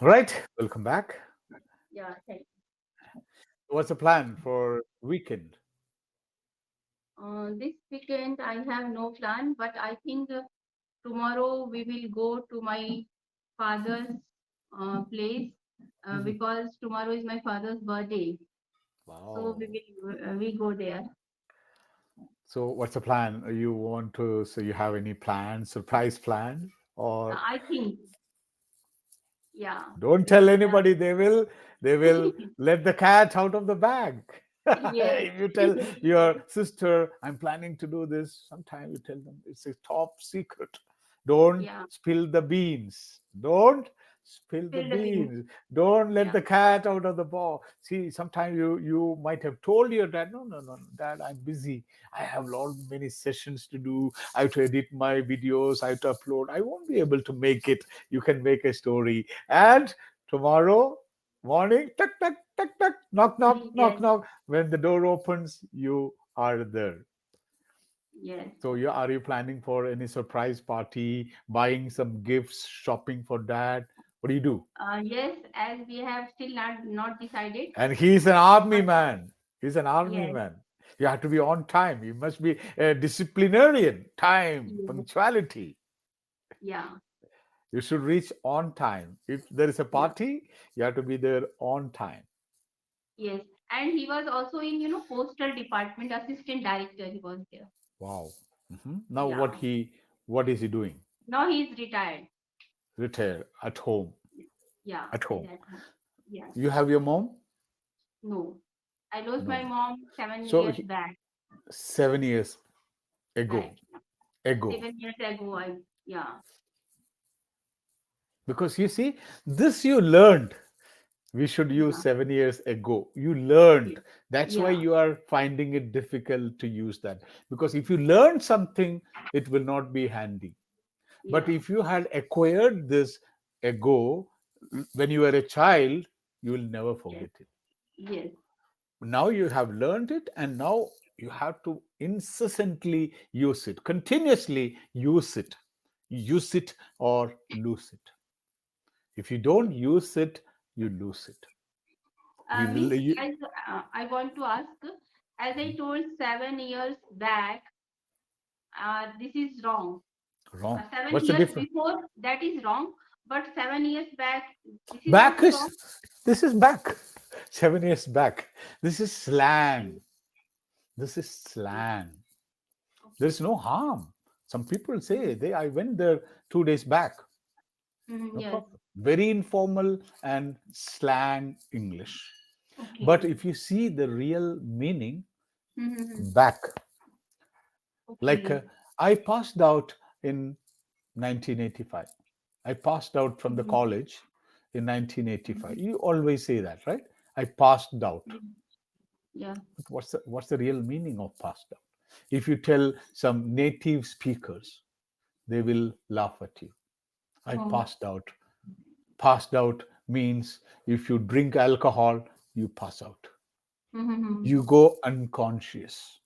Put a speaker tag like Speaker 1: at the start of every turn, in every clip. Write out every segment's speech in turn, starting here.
Speaker 1: Right. Welcome back.
Speaker 2: Yeah, thank you.
Speaker 1: What's the plan for weekend?
Speaker 2: This weekend I have no plan, but I think tomorrow we will go to my father's place
Speaker 1: Mhm.
Speaker 2: because tomorrow is my father's birthday. So
Speaker 1: Wow.
Speaker 2: we go there.
Speaker 1: So what's the plan? You want to, so you have any plans, surprise plan? Or
Speaker 2: I think, yeah,
Speaker 1: don't tell
Speaker 2: we have.
Speaker 1: anybody, they will let the cat out of the bag.
Speaker 2: Yes,
Speaker 1: If you tell your sister, I'm planning to do this, sometimes you tell them it's a top secret. Don't
Speaker 2: yeah,
Speaker 1: spill the beans. Don't spill the
Speaker 2: fill the beans.
Speaker 1: beans. Don't let
Speaker 2: Yeah,
Speaker 1: the cat out of the ball. See, sometimes you might have told your dad, no, no, no, no, dad, I'm busy. I have lot many sessions to do. I have to edit my videos. I have to upload. I won't be able to make it. You can make a story. And tomorrow morning, tuck, tuck, tuck, tuck, knock, knock, knock,
Speaker 2: yes,
Speaker 1: knock. When the door opens, you are there.
Speaker 2: yes.
Speaker 1: So, are you planning for any surprise party, buying some gifts, shopping for dad? What do you do?
Speaker 2: Yes, as we have still not decided,
Speaker 1: And he's an army
Speaker 2: but
Speaker 1: man. He's an army
Speaker 2: yes,
Speaker 1: man. You have to be on time. You must be a disciplinarian. Time,
Speaker 2: yes,
Speaker 1: punctuality.
Speaker 2: yeah,
Speaker 1: You should reach on time. If there is a
Speaker 2: yeah.
Speaker 1: party, you have to be there on time.
Speaker 2: Yes, and he was also in, postal department assistant director. He was there.
Speaker 1: Wow. Now
Speaker 2: Yeah.
Speaker 1: what is he doing?
Speaker 2: Now he's retired.
Speaker 1: Retire at home.
Speaker 2: Yeah,
Speaker 1: At
Speaker 2: he's
Speaker 1: home.
Speaker 2: at home. Yes.
Speaker 1: You have your mom?
Speaker 2: No, I lost my
Speaker 1: No.
Speaker 2: mom seven
Speaker 1: So
Speaker 2: years back.
Speaker 1: 7 years
Speaker 2: Back.
Speaker 1: ago. Ago.
Speaker 2: 7 years ago. Yeah,
Speaker 1: Because you see, this you learned. We should use
Speaker 2: yeah,
Speaker 1: 7 years ago. You learned.
Speaker 2: yes,
Speaker 1: That's why
Speaker 2: yeah,
Speaker 1: you are finding it difficult to use that. Because if you learn something, it will not be handy. But
Speaker 2: yeah,
Speaker 1: if you had acquired this ago when you were a child, you will never
Speaker 2: yes,
Speaker 1: forget it.
Speaker 2: yes.
Speaker 1: Now you have learned it, and now you have to incessantly use it, continuously use it or lose it. If you don't
Speaker 2: Yes.
Speaker 1: use it, you lose it.
Speaker 2: Means
Speaker 1: You,
Speaker 2: as I want to ask, as I told 7 years back, this is wrong.
Speaker 1: wrong.
Speaker 2: Seven
Speaker 1: What's the
Speaker 2: years
Speaker 1: difference?
Speaker 2: before, that is wrong. But 7 years back, this is
Speaker 1: Back
Speaker 2: also
Speaker 1: is,
Speaker 2: wrong.
Speaker 1: this is back. 7 years back. This is
Speaker 2: Okay.
Speaker 1: slang. This is
Speaker 2: Okay.
Speaker 1: slang. There
Speaker 2: Okay.
Speaker 1: is no harm. Some people say
Speaker 2: Mhm.
Speaker 1: they I went there 2 days back.
Speaker 2: Mhm,
Speaker 1: No
Speaker 2: yes.
Speaker 1: problem. Very informal and slang English. But
Speaker 2: Okay.
Speaker 1: if you see the real meaning,
Speaker 2: Mhm.
Speaker 1: back, like
Speaker 2: Okay.
Speaker 1: I passed out in 1985. I passed out from the
Speaker 2: Mhm.
Speaker 1: college in
Speaker 2: Mhm.
Speaker 1: 1985. You always say that, right? I passed out.
Speaker 2: Yeah. Yeah.
Speaker 1: But what's the real meaning of passed out? If you tell some native speakers, they will laugh at you. I
Speaker 2: Oh.
Speaker 1: passed out. Passed out means if you drink alcohol, you pass out.
Speaker 2: Mhm.
Speaker 1: You go unconscious.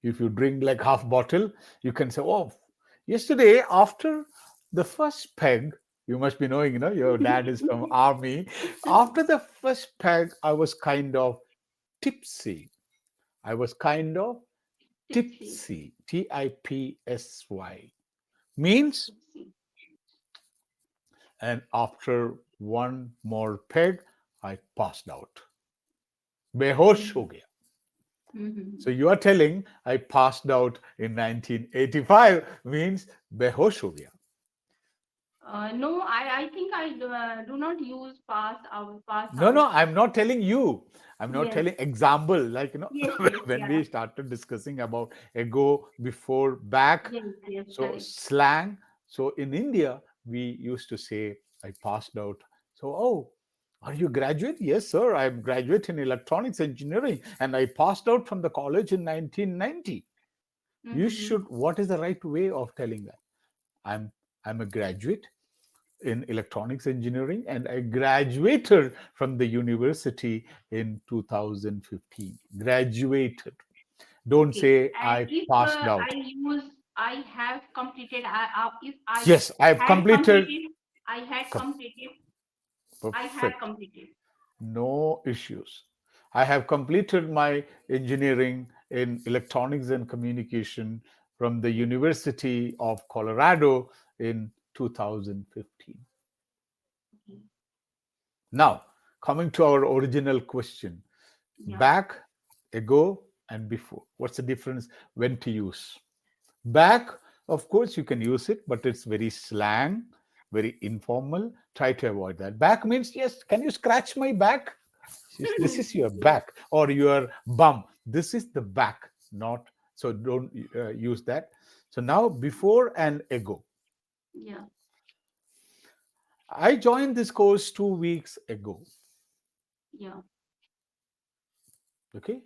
Speaker 1: If you drink like half bottle, you can say, "Oh, yesterday after the first peg, you must be knowing, your dad is from army. After the first peg, I was kind of tipsy. I was kind of
Speaker 2: Tipsy.
Speaker 1: tipsy. Tipsy means,
Speaker 2: Tipsy.
Speaker 1: and after one more peg, I passed out. बेहोश हो
Speaker 2: Mhm.
Speaker 1: गया.
Speaker 2: Mhm.
Speaker 1: So you are telling I passed out in 1985 means बेहोश हो गया.
Speaker 2: No, I think I do not use pass out. Pass
Speaker 1: No,
Speaker 2: out.
Speaker 1: no, I'm not telling you. I'm not
Speaker 2: Yes.
Speaker 1: telling example. Like,
Speaker 2: Yes. Yes.
Speaker 1: when
Speaker 2: Yeah.
Speaker 1: we started discussing about ago, before, back,
Speaker 2: Yes. Yes.
Speaker 1: so
Speaker 2: Correct.
Speaker 1: slang. So in India, we used to say, I passed out. So, oh, are you graduate? Yes, sir. I'm graduate in electronics engineering and I passed out from the college in 1990. You
Speaker 2: Mhm.
Speaker 1: should, what is the right way of telling that? I'm I'm a graduate in electronics engineering and I graduated from the university in 2015. Graduated. Don't
Speaker 2: Okay.
Speaker 1: say
Speaker 2: And
Speaker 1: I
Speaker 2: if
Speaker 1: passed out.
Speaker 2: I use I have completed, if I
Speaker 1: Yes, I have
Speaker 2: had
Speaker 1: completed.
Speaker 2: completed, I had
Speaker 1: com-
Speaker 2: completed. I had
Speaker 1: Perfect.
Speaker 2: completed.
Speaker 1: No issues. I have completed my engineering in electronics and communication from the University of Colorado in 2015.
Speaker 2: Okay.
Speaker 1: Now, coming to our original question,
Speaker 2: Yeah.
Speaker 1: back, ago, and before. What's the difference when to use? Back, of course, you can use it, but it's very slang, very informal. Try to avoid that. Back means, yes, can you scratch my back? Yes, this is your
Speaker 2: Yes.
Speaker 1: back or your bum. This is the back, not so don't use that. So now, before and ago.
Speaker 2: Yeah.
Speaker 1: I joined this course 2 weeks ago.
Speaker 2: Yeah.
Speaker 1: Okay.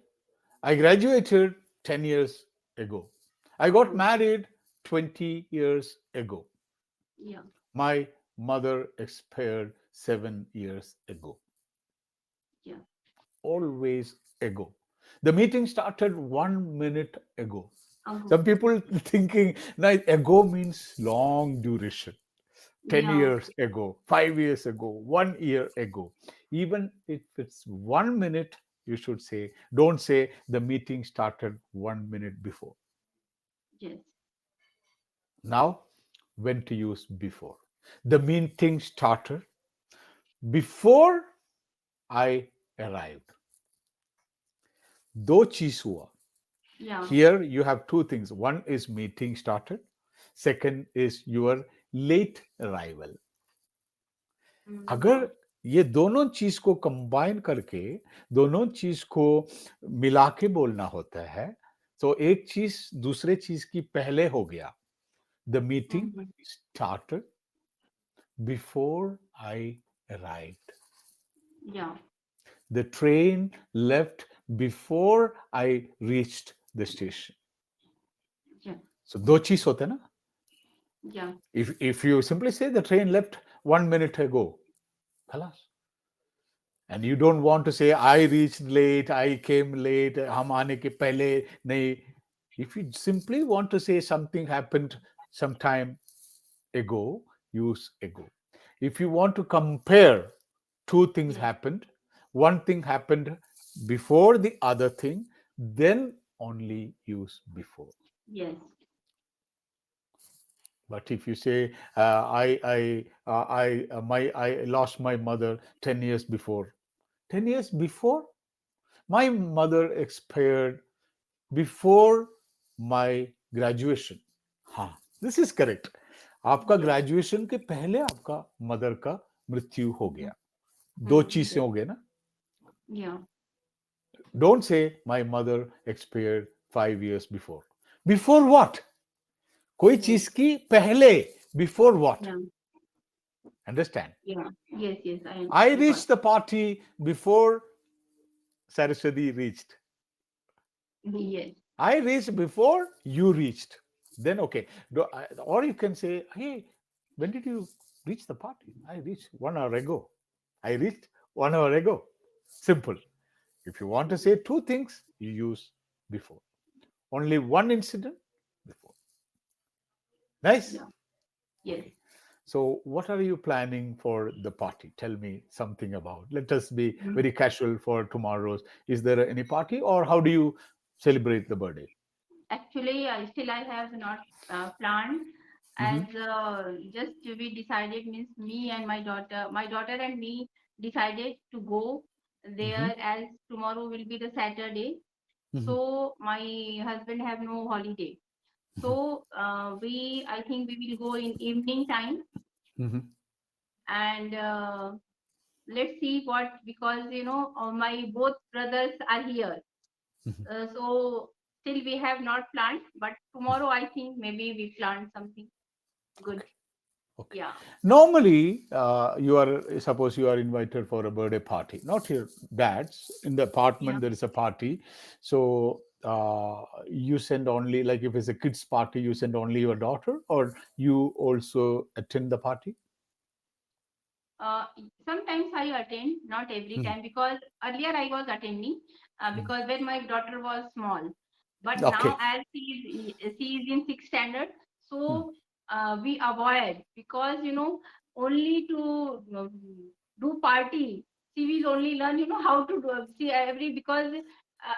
Speaker 1: I graduated 10 years ago. I got
Speaker 2: Good.
Speaker 1: married 20 years ago.
Speaker 2: Yeah.
Speaker 1: My mother expired 7 years ago.
Speaker 2: Yeah.
Speaker 1: Always ago. The meeting started 1 minute ago. Some
Speaker 2: Ago.
Speaker 1: people thinking now ago means long duration. 10
Speaker 2: Yeah.
Speaker 1: years ago, 5 years ago, 1 year ago. Even if it's 1 minute, you should say, don't say the meeting started 1 minute before.
Speaker 2: Yes.
Speaker 1: Now, when to use before? The meeting started before I arrived. दो चीज हुआ.
Speaker 2: Yeah.
Speaker 1: Here you have two things. One is meeting started. Second is your late arrival. अगर
Speaker 2: Yeah.
Speaker 1: ये दोनों चीज को combine करके दोनों चीज को मिला के बोलना होता है तो एक चीज दूसरे चीज की पहले हो गया. The meeting
Speaker 2: Mhm.
Speaker 1: Started before I arrived.
Speaker 2: Yeah.
Speaker 1: The train left before I reached the station.
Speaker 2: Yeah.
Speaker 1: So दो चीज होते हैं ना.
Speaker 2: Yeah.
Speaker 1: If you simply say the train left 1 minute ago, خلاص. And you don't want to say I reached late, I came late, हम आने के पहले नहीं. If you simply want to say something happened sometime ago, use ago. If you want to compare two things
Speaker 2: Yes.
Speaker 1: happened, one thing happened before the other thing, then only use before.
Speaker 2: Yes.
Speaker 1: But if you say I lost my mother 10 years before, 10 years before my mother expired before my graduation. हाँ, this is correct. आपका
Speaker 2: Yes.
Speaker 1: Graduation के पहले आपका mother का मृत्यु हो
Speaker 2: Mhm.
Speaker 1: गया. दो चीजें
Speaker 2: Yes.
Speaker 1: हो गए ना.
Speaker 2: Yeah.
Speaker 1: Don't say my mother expired 5 years before. Before what? कोई
Speaker 2: Yes.
Speaker 1: चीज की पहले. Before what?
Speaker 2: Yeah.
Speaker 1: Understand?
Speaker 2: Yeah. Yes. Yes.
Speaker 1: I
Speaker 2: I got.
Speaker 1: reached the party before Saraswati reached.
Speaker 2: Yes.
Speaker 1: I reached before you reached. Then okay. Or you can say, hey, when did you reach the party? I reached 1 hour ago. I reached 1 hour ago. Simple. If you want to say two things, you use before. Only one incident before. Nice.
Speaker 2: Yeah. Yes.
Speaker 1: Okay. So, what are you planning for the party? Tell me something about. Let us be
Speaker 2: Mhm.
Speaker 1: very casual for tomorrow's. Is there any party, or how do you celebrate the birthday?
Speaker 2: Actually, I have not planned, as
Speaker 1: Hmm.
Speaker 2: just we decided, means me and my daughter and me decided to go
Speaker 1: Hmm.
Speaker 2: there, as tomorrow will be the Saturday.
Speaker 1: Hmm.
Speaker 2: So my husband have no holiday. So we I think we will go in evening time,
Speaker 1: Hmm.
Speaker 2: and let's see what, because my both brothers are here.
Speaker 1: Hmm.
Speaker 2: So still we have not planned, but tomorrow I think maybe we plan something good.
Speaker 1: Okay. Okay.
Speaker 2: Yeah.
Speaker 1: Normally, you are suppose you are invited for a birthday party, not your dad's. In the
Speaker 2: Yeah.
Speaker 1: apartment, there is a party, so you send only like if it's a kids party, you send only your daughter, or you also attend the party.
Speaker 2: Uh, Sometimes I attend, not every
Speaker 1: Mhm.
Speaker 2: time, because earlier I was attending,
Speaker 1: Mhm.
Speaker 2: because when my daughter was small. But now
Speaker 1: Okay.
Speaker 2: as she is in sixth standard,
Speaker 1: Hmm.
Speaker 2: so we avoid, because only to do party. She will only learn, how to do. See, because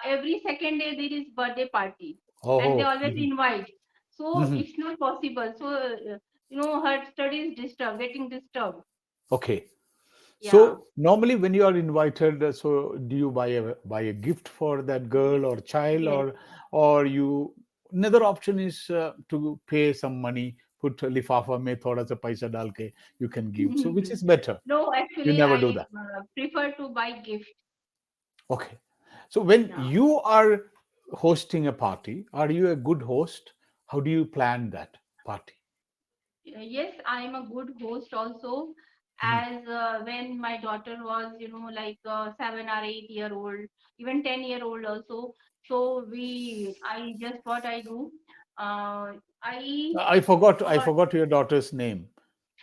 Speaker 2: every second day there is birthday party, and they
Speaker 1: Oh,
Speaker 2: always invite. So
Speaker 1: mhm.
Speaker 2: it's not possible. So her studies getting disturbed.
Speaker 1: Okay.
Speaker 2: Yeah.
Speaker 1: So normally when you are invited, so do you buy a gift for that girl or child,
Speaker 2: Yes.
Speaker 1: or you another option is to pay some money, put lifafa mein thoda sa paisa dal ke you can give. So which is better?
Speaker 2: No,
Speaker 1: You
Speaker 2: actually,
Speaker 1: never do
Speaker 2: I
Speaker 1: that.
Speaker 2: prefer to buy gift.
Speaker 1: Okay. So when
Speaker 2: Yeah.
Speaker 1: you are hosting a party, are you a good host? How do you plan that party?
Speaker 2: Yes, I am a good host also.
Speaker 1: Mhm.
Speaker 2: As when my daughter was, like 7 or 8 year old, even 10-year-old also. So I just what I do, I
Speaker 1: I
Speaker 2: call,
Speaker 1: forgot your daughter's name.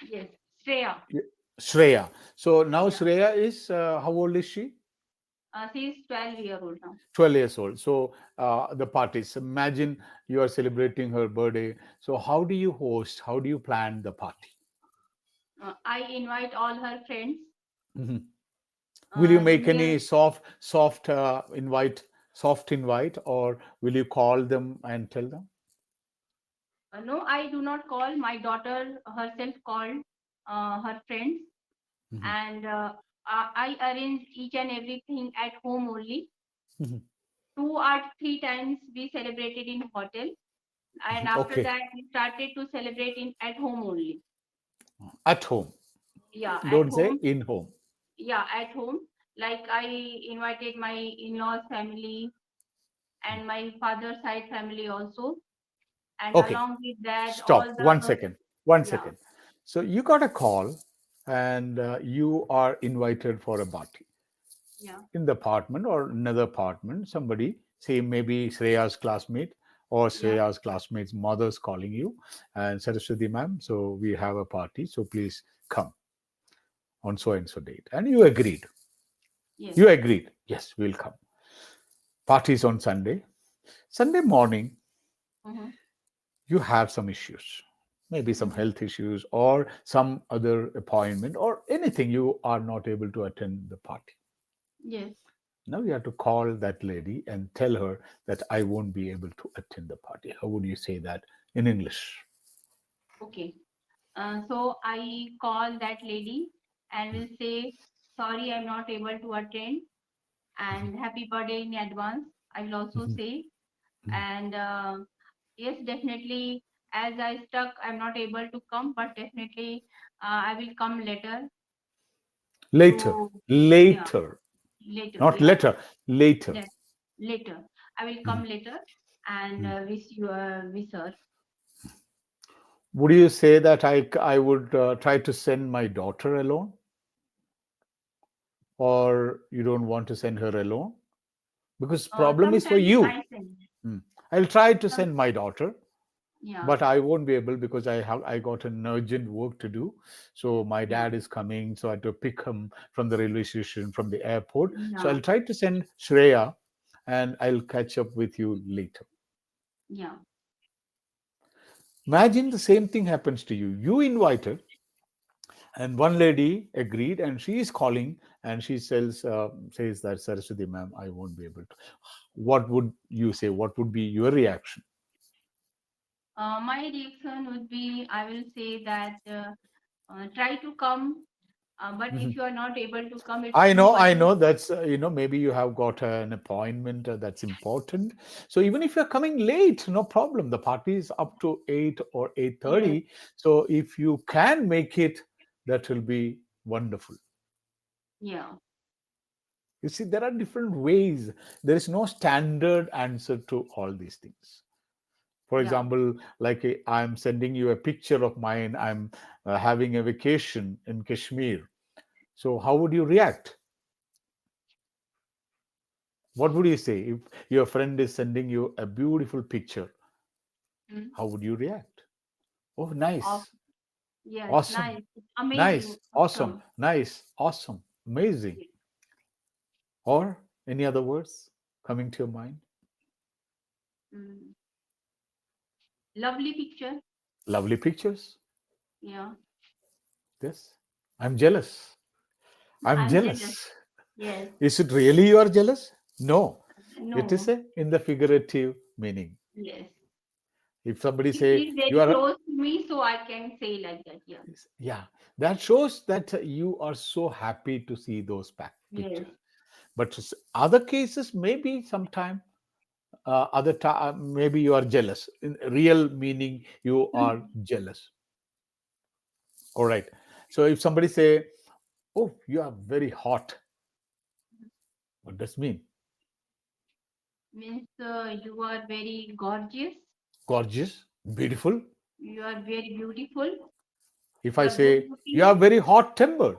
Speaker 2: yes, Shreya.
Speaker 1: Y- Shreya. So now
Speaker 2: Yeah,
Speaker 1: Shreya is how old is she?
Speaker 2: she's 12-year-old now.
Speaker 1: 12 years old. So the parties. Imagine you are celebrating her birthday. So how do you host? How do you plan the party?
Speaker 2: I invite all her friends
Speaker 1: Mhm. Will you make
Speaker 2: near.
Speaker 1: any soft invite, or will you call them and tell them?
Speaker 2: No, I do not call. My daughter herself called her friends,
Speaker 1: Mhm.
Speaker 2: and I arrange each and everything at home only.
Speaker 1: Mhm.
Speaker 2: 2 or 3 times we celebrated in hotel, and after
Speaker 1: Okay,
Speaker 2: that we started to celebrate in at home only.
Speaker 1: at home.
Speaker 2: Yeah, at
Speaker 1: Don't say
Speaker 2: home.
Speaker 1: in home.
Speaker 2: Yeah, at home. Like I invited my in-laws family and my father's side family also, and
Speaker 1: Okay,
Speaker 2: along with that all
Speaker 1: stop. One
Speaker 2: the
Speaker 1: second. One
Speaker 2: yeah,
Speaker 1: second. So you got a call, and you are invited for a party
Speaker 2: yeah,
Speaker 1: in the apartment or another apartment. Somebody, say maybe Shreya's classmate or
Speaker 2: yeah,
Speaker 1: Shreya's classmate's mother's calling you and Saraswati ma'am, so we have a party, so please come on so and so date. And you agreed.
Speaker 2: yes.
Speaker 1: You agreed. Yes, we'll come. Parties on Sunday. Sunday morning,
Speaker 2: Mm-hmm,
Speaker 1: you have some issues. Maybe some
Speaker 2: mm-hmm,
Speaker 1: health issues or some other appointment or anything, you are not able to attend the party.
Speaker 2: yes.
Speaker 1: Now you have to call that lady and tell her that I won't be able to attend the party. How would you say that in English?
Speaker 2: Okay. So I call that lady and will say, sorry, I'm not able to attend, and happy birthday in advance. I will also
Speaker 1: Mhm.
Speaker 2: say,
Speaker 1: Mhm.
Speaker 2: and yes, definitely, as I stuck, I'm not able to come, but definitely I will come later
Speaker 1: Later,
Speaker 2: to, yeah,
Speaker 1: later,
Speaker 2: later,
Speaker 1: not
Speaker 2: yeah,
Speaker 1: letter, later.
Speaker 2: la- later. I will come
Speaker 1: Mhm.
Speaker 2: later and
Speaker 1: Mhm.
Speaker 2: wish her.
Speaker 1: Would you say that I would try to send my daughter alone, or you don't want to send her alone? Because problem is for
Speaker 2: Sometimes
Speaker 1: you.
Speaker 2: I send.
Speaker 1: Hmm. I'll try to
Speaker 2: Some,
Speaker 1: send my daughter,
Speaker 2: yeah,
Speaker 1: but I won't be able because I got an urgent work to do. So my
Speaker 2: yeah,
Speaker 1: dad is coming, so I have to pick him from the railway station, from the airport. So
Speaker 2: yeah,
Speaker 1: I'll try to send Shreya, and I'll catch up with you later.
Speaker 2: yeah.
Speaker 1: Imagine the same thing happens to you. You invited, and one lady agreed, and she is calling, and she says that Saraswati ma'am, I won't be able to. What would you say? What would be your reaction?
Speaker 2: My reaction would be I will say that try to come, but if you are not able to come, it's no
Speaker 1: I
Speaker 2: worry.
Speaker 1: know that's maybe you have got an appointment that's important. So even if you're coming late, no problem. The party is up to 8 or
Speaker 2: Yes,
Speaker 1: 8:30. So if you can make it, that will be wonderful.
Speaker 2: yeah,
Speaker 1: You see, there are different ways. There is no standard answer to all these things. For
Speaker 2: yeah.
Speaker 1: example, like I'm sending you a picture of mine. I'm having a vacation in Kashmir. So how would you react? What would you say if your friend is sending you a beautiful picture?
Speaker 2: Mm.
Speaker 1: How would you react? Oh,
Speaker 2: Of
Speaker 1: nice,
Speaker 2: yes,
Speaker 1: awesome,
Speaker 2: nice, amazing,
Speaker 1: nice, awesome,
Speaker 2: awesome.
Speaker 1: nice, awesome, amazing.
Speaker 2: Yes.
Speaker 1: Or any other words coming to your mind?
Speaker 2: Mm. Lovely picture.
Speaker 1: Lovely pictures.
Speaker 2: Yeah.
Speaker 1: Yes, I'm jealous. I'm
Speaker 2: I'm jealous.
Speaker 1: jealous.
Speaker 2: Yes.
Speaker 1: Is it really you are jealous? No, it is
Speaker 2: No.
Speaker 1: a in the figurative meaning.
Speaker 2: Yes.
Speaker 1: If somebody
Speaker 2: If
Speaker 1: say
Speaker 2: he's
Speaker 1: you
Speaker 2: very
Speaker 1: are,
Speaker 2: close to me, so I can say like that. Yeah.
Speaker 1: yeah, that shows that you are so happy to see those
Speaker 2: Yes.
Speaker 1: pictures. But other cases, maybe sometime other time, maybe you are jealous. In real meaning, you are jealous. All right. So if somebody say, "Oh, you are very hot," what does it mean?
Speaker 2: Means you are very gorgeous.
Speaker 1: Gorgeous, beautiful.
Speaker 2: You are very beautiful.
Speaker 1: If
Speaker 2: You
Speaker 1: I
Speaker 2: are good
Speaker 1: say you
Speaker 2: looking.
Speaker 1: are very hot tempered,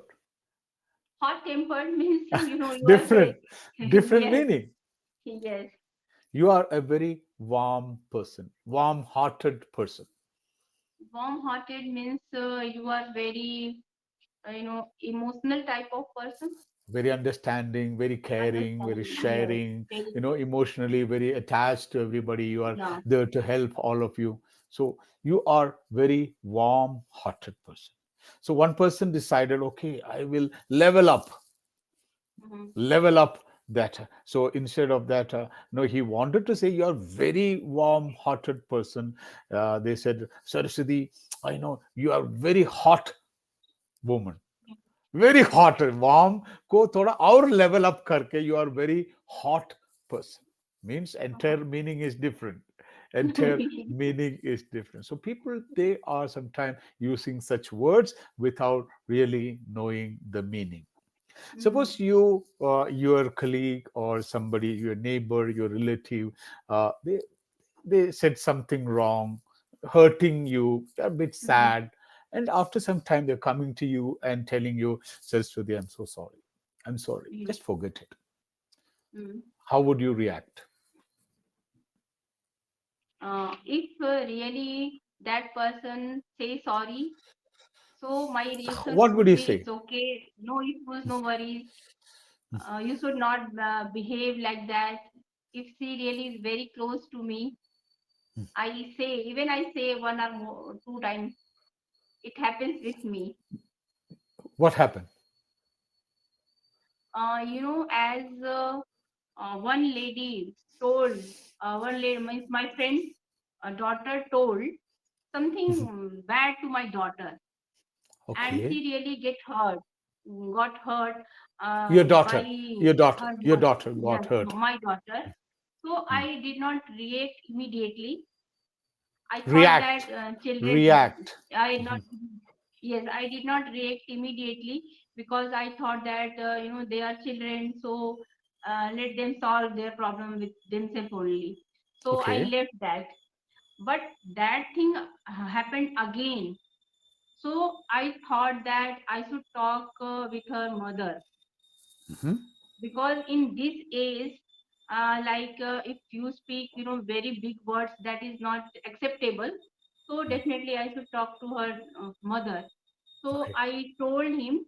Speaker 2: Hot tempered means you are very
Speaker 1: different, different
Speaker 2: yes,
Speaker 1: meaning.
Speaker 2: yes.
Speaker 1: You are a very warm person, warm-hearted person,
Speaker 2: Warm hearted means you are very emotional type of person.
Speaker 1: very understanding, very caring, very
Speaker 2: Understanding. Yes.
Speaker 1: sharing,
Speaker 2: Very
Speaker 1: emotionally very attached to everybody. You are
Speaker 2: yeah.
Speaker 1: there to help all of you. So you are very warm-hearted person. So one person decided, okay, I will
Speaker 2: Mhm.
Speaker 1: level up that. So instead of that, no, he wanted to say you are very warm-hearted person. They said, Saraswati, I know you are very hot woman. Very hot, warm को थोड़ा और level up करके you are very hot person. Means entire meaning is different. Entire meaning is different. So people, they are sometimes using such words without really knowing the meaning.
Speaker 2: Mhm.
Speaker 1: Suppose you, your colleague or somebody, your neighbor, your relative, they said something wrong, hurting you, a bit
Speaker 2: Mhm.
Speaker 1: sad. And after some time, they're coming to you and telling you, Saraswati, I'm so sorry. I'm sorry.
Speaker 2: Mhm.
Speaker 1: Just forget it.
Speaker 2: Mhm.
Speaker 1: How would you react?
Speaker 2: If really that person say sorry, so my reaction
Speaker 1: What would
Speaker 2: would
Speaker 1: you
Speaker 2: be
Speaker 1: say?
Speaker 2: it's okay, no issues, no worries. You should not behave like that. If she really is very close to me, I say, even I say one or more, two times, it happens with me.
Speaker 1: What happened?
Speaker 2: As one lady told, one lady, means my friend's daughter told something bad to my daughter, and she
Speaker 1: Okay.
Speaker 2: really got hurt
Speaker 1: Your
Speaker 2: by
Speaker 1: daughter, your daughter,
Speaker 2: her
Speaker 1: your
Speaker 2: daughter,
Speaker 1: daughter
Speaker 2: yes,
Speaker 1: got hurt.
Speaker 2: my daughter. So
Speaker 1: Hmm.
Speaker 2: I did not react immediately. I thought that
Speaker 1: React,
Speaker 2: children,
Speaker 1: react.
Speaker 2: I not,
Speaker 1: Mhm.
Speaker 2: yes, I did not react immediately because I thought that they are children, so let them solve their problem with themselves only. So I
Speaker 1: Okay.
Speaker 2: left that, but that thing happened again. So I thought that I should talk with her mother
Speaker 1: Mhm.
Speaker 2: because in this age, if you speak, very big words, that is not acceptable. So definitely I should talk to her mother. So
Speaker 1: Okay.
Speaker 2: I told him.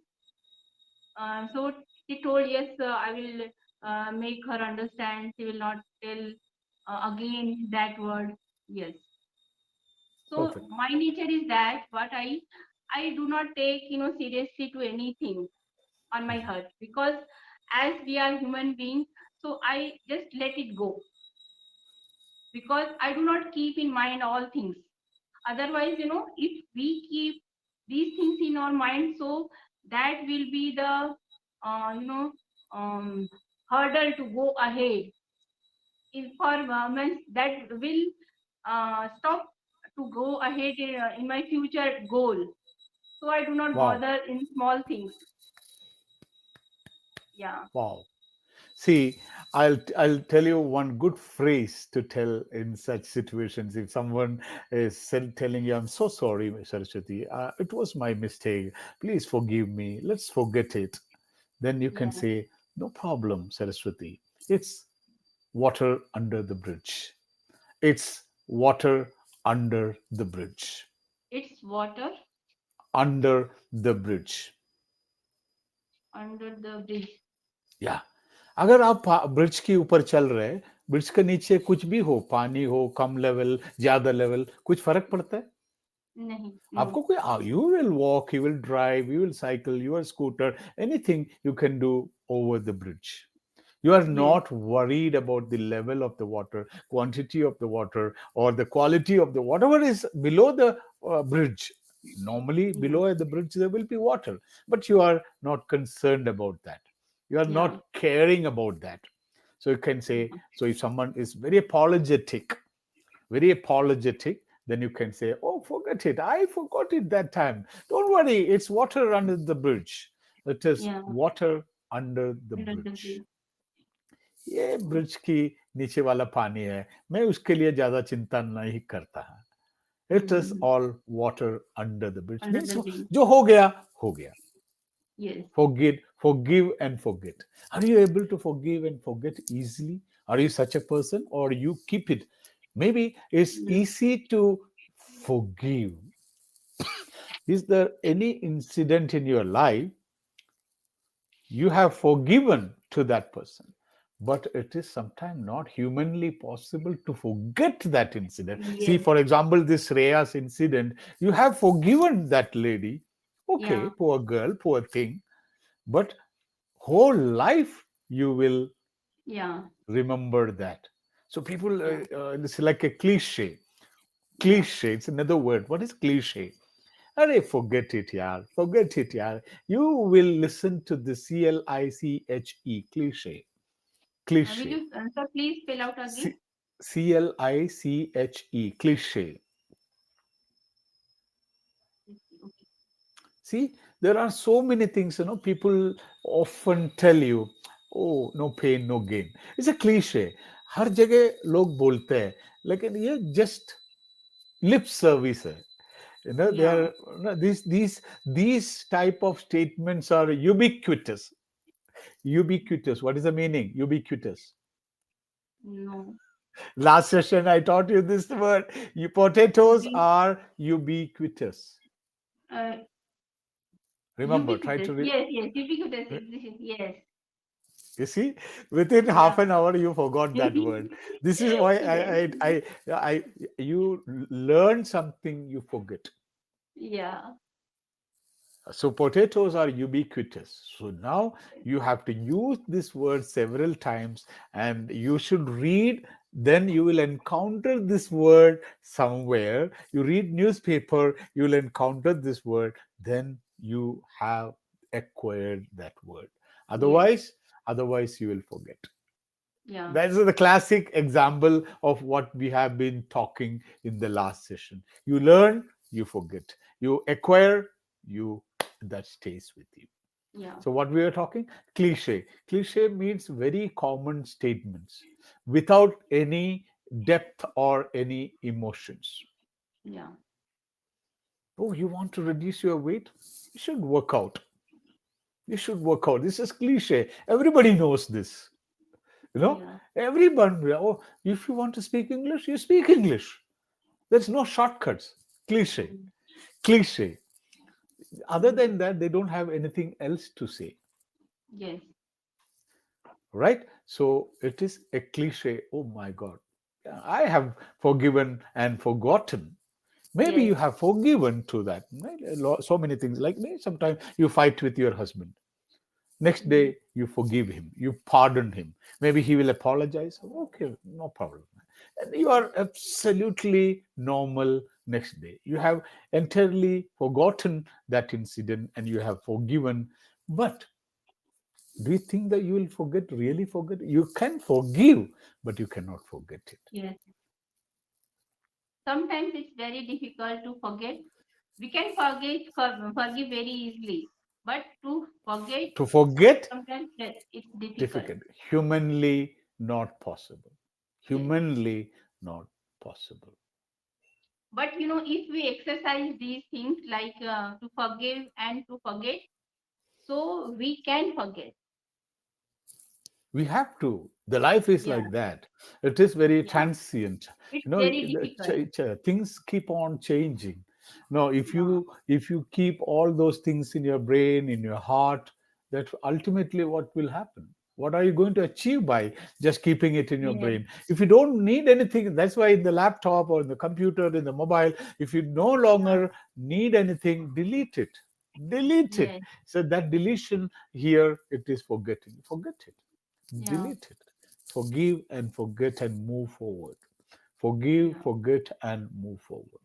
Speaker 2: So he told, yes, I will make her understand. She will not tell again that word. Yes. So
Speaker 1: Perfect.
Speaker 2: my nature is that, but I do not take seriously to anything on my heart because as we are human beings, so I just let it go because I do not keep in mind all things. Otherwise, if we keep these things in our mind, so that will be the uh, you know um, hurdle to go ahead. If for moments that will stop to go ahead in my future goal. So I do not
Speaker 1: Wow.
Speaker 2: bother in small things. Yeah,
Speaker 1: Wow. See, I'll tell you one good phrase to tell in such situations. If someone is telling you, "I'm so sorry, Saraswati, it was my mistake. Please forgive me. Let's forget it." Then you can
Speaker 2: yeah.
Speaker 1: say, "No problem, Saraswati. It's water under the bridge. It's water under the bridge.
Speaker 2: It's water
Speaker 1: Under the bridge."
Speaker 2: under the bridge.
Speaker 1: या अगर आप bridge के ऊपर चल रहे हैं, bridge के नीचे कुछ भी हो, पानी हो, कम लेवल, ज्यादा लेवल, कुछ फर्क पड़ता है?
Speaker 2: नहीं, नो.
Speaker 1: आपको कोई you will walk, you will drive, you will cycle, your scooter, anything you can do over the bridge. You are
Speaker 2: Yes,
Speaker 1: not worried about the level of the water, quantity of the water, or the quality of the whatever is below the bridge. Normally,
Speaker 2: yeah,
Speaker 1: below the bridge there will be water, but you are not concerned about that. You are
Speaker 2: yeah,
Speaker 1: not caring about that. So you can say,
Speaker 2: yeah,
Speaker 1: so if someone is very apologetic, then you can say, oh, forget it. I forgot it that time. Don't worry. It's water under the bridge. It is
Speaker 2: yeah,
Speaker 1: water under the
Speaker 2: under the
Speaker 1: bridge.
Speaker 2: bridge.
Speaker 1: ये
Speaker 2: So,
Speaker 1: bridge की नीचे वाला पानी है, मैं उसके लिए ज्यादा चिंता नहीं करता। It is
Speaker 2: mm-hmm.
Speaker 1: All water under the bridge,
Speaker 2: Under
Speaker 1: means
Speaker 2: the bridge.
Speaker 1: जो हो गया.
Speaker 2: Yes,
Speaker 1: Forgive and forget. Are you able to forgive and forget easily? Are you such a person, or you keep it? Maybe it's
Speaker 2: mm,
Speaker 1: easy to forgive. Is there any incident in your life you have forgiven to that person, but it is sometimes not humanly possible to forget that incident? See,
Speaker 2: yes,
Speaker 1: for example, this Reyes incident, you have forgiven that lady.
Speaker 2: yeah,
Speaker 1: Okay, poor girl, poor thing, but whole life you will
Speaker 2: yeah,
Speaker 1: remember that. So people,
Speaker 2: yeah,
Speaker 1: this is like a cliche.
Speaker 2: yeah.
Speaker 1: Cliche, it's another word. What is cliche? Arey, forget it, yaar. Forget it, yaar. You will listen to the CLICHE, cliche.
Speaker 2: Will
Speaker 1: Cliche.
Speaker 2: you, sir, please spell out again?
Speaker 1: C- CLICHE, cliche.
Speaker 2: Okay.
Speaker 1: See, there are so many things, people often tell you, oh, no pain, no gain. It's a cliche. हर जगह लोग बोलते हैं, लेकिन ये just lip service है. They
Speaker 2: Yeah,
Speaker 1: are, these type of statements are ubiquitous. Ubiquitous. What is the meaning? Ubiquitous.
Speaker 2: no.
Speaker 1: Last session I taught you this word. You potatoes
Speaker 2: Ubi,
Speaker 1: are ubiquitous.
Speaker 2: uh,
Speaker 1: Remember, try
Speaker 2: ubiquitous.
Speaker 1: to
Speaker 2: Yes, yes, ubiquitous. Yes,
Speaker 1: you see, within half
Speaker 2: yeah.
Speaker 1: an hour you forgot that word. This is why
Speaker 2: Yes,
Speaker 1: I you learn something, you forget.
Speaker 2: yeah,
Speaker 1: So potatoes are ubiquitous. So now you have to use this word several times, and you should read. Then you will encounter this word somewhere. You read newspaper, you will encounter this word. Then you have acquired that word.
Speaker 2: yes,
Speaker 1: Otherwise, you will forget.
Speaker 2: yeah,
Speaker 1: That is the classic example of what we have been talking in the last session. You learn, you forget. You acquire, you that stays with you.
Speaker 2: yeah,
Speaker 1: So what we are talking? Cliche. Cliche means very common statements without any depth or any emotions.
Speaker 2: yeah,
Speaker 1: Oh, you want to reduce your weight? You should work out. You should work out. This is cliche. Everybody knows this. You know,
Speaker 2: yeah,
Speaker 1: everyone. Oh, if you want to speak English, you speak English. There's no shortcuts. Cliche.
Speaker 2: mm,
Speaker 1: Cliche. Other
Speaker 2: mm,
Speaker 1: than that, they don't have anything else to say.
Speaker 2: yes,
Speaker 1: Right? So it is a cliche. Oh my God. I have forgiven and forgotten. Maybe
Speaker 2: yes,
Speaker 1: you have forgiven to that. Right? So many things. Like sometimes you fight with your husband. Next
Speaker 2: mm,
Speaker 1: day, you forgive him, you pardon him. Maybe he will apologize. Okay, no problem. And you are absolutely normal next day. You have entirely forgotten that incident and you have forgiven. But do you think that you will forget, really forget? You can forgive, but you cannot forget it.
Speaker 2: yes. Sometimes it's very difficult to forget. We can forgive very easily, but to forget
Speaker 1: To forget,
Speaker 2: sometimes it's difficult.
Speaker 1: difficult. Humanly not possible.
Speaker 2: Yes.
Speaker 1: Humanly not possible.
Speaker 2: But if we exercise these things like to forgive and to forget, so we can forget.
Speaker 1: We have to. The life is
Speaker 2: Yeah,
Speaker 1: like that. It is very
Speaker 2: yeah.
Speaker 1: transient.
Speaker 2: It's very difficult.
Speaker 1: Things keep on changing. No, if
Speaker 2: Yeah,
Speaker 1: you keep all those things in your brain, in your heart, that ultimately what will happen? What are you going to achieve by just keeping it in your
Speaker 2: Yes.
Speaker 1: brain? If you don't need anything, that's why in the laptop or in the computer, in the mobile, if you no
Speaker 2: Yeah.
Speaker 1: longer need anything, delete it. Delete it.
Speaker 2: Yes.
Speaker 1: So that deletion here, it is forgetting. Forget it.
Speaker 2: Yeah.
Speaker 1: Delete it. Forgive and forget and move forward. Forgive,
Speaker 2: Yeah.
Speaker 1: forget, and move forward.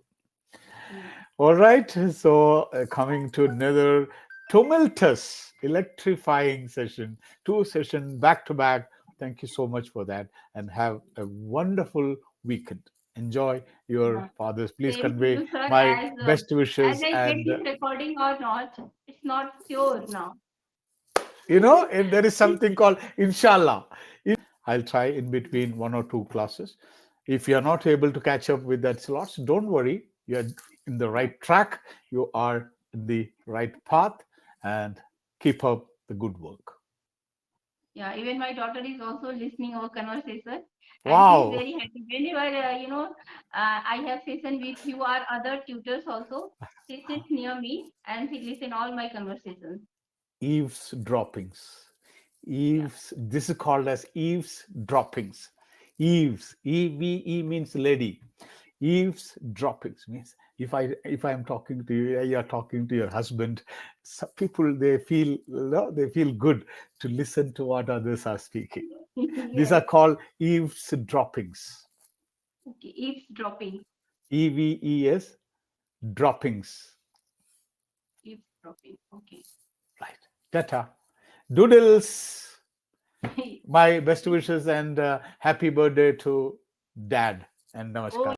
Speaker 2: Yeah.
Speaker 1: All right. So, coming to another tumultuous, electrifying session, two sessions back to back. Thank you so much for that, and have a wonderful weekend. Enjoy your
Speaker 2: Yeah.
Speaker 1: fathers. Please
Speaker 2: Same to
Speaker 1: convey
Speaker 2: you, sir.
Speaker 1: my best
Speaker 2: As
Speaker 1: wishes.
Speaker 2: I get
Speaker 1: And
Speaker 2: this recording or not, it's not sure now.
Speaker 1: and there is something called inshallah. I'll try in between one or two classes. If you're not able to catch up with that slots, don't worry. You're in the
Speaker 2: Yeah.
Speaker 1: right track. You are in the right path, and keep up the good work.
Speaker 2: Yeah, even my daughter is also listening our conversation, and she is
Speaker 1: Wow.
Speaker 2: very happy. Whenever I have session with you or other tutors also, she sits near me and she listen all my conversations.
Speaker 1: Eavesdroppings.
Speaker 2: Yeah.
Speaker 1: This is called as eavesdroppings. Eaves. E-V-E means lady. Eavesdroppings means if I am talking to you, you are talking to your husband. Some people they feel they feel good to listen to what others are speaking. These are
Speaker 2: Yes.
Speaker 1: called eavesdroppings.
Speaker 2: Okay. Eavesdropping.
Speaker 1: EVES droppings.
Speaker 2: Eavesdropping. Okay.
Speaker 1: Right. Tata. Doodles. My best wishes and happy birthday to dad and
Speaker 2: Oh,
Speaker 1: namaskar.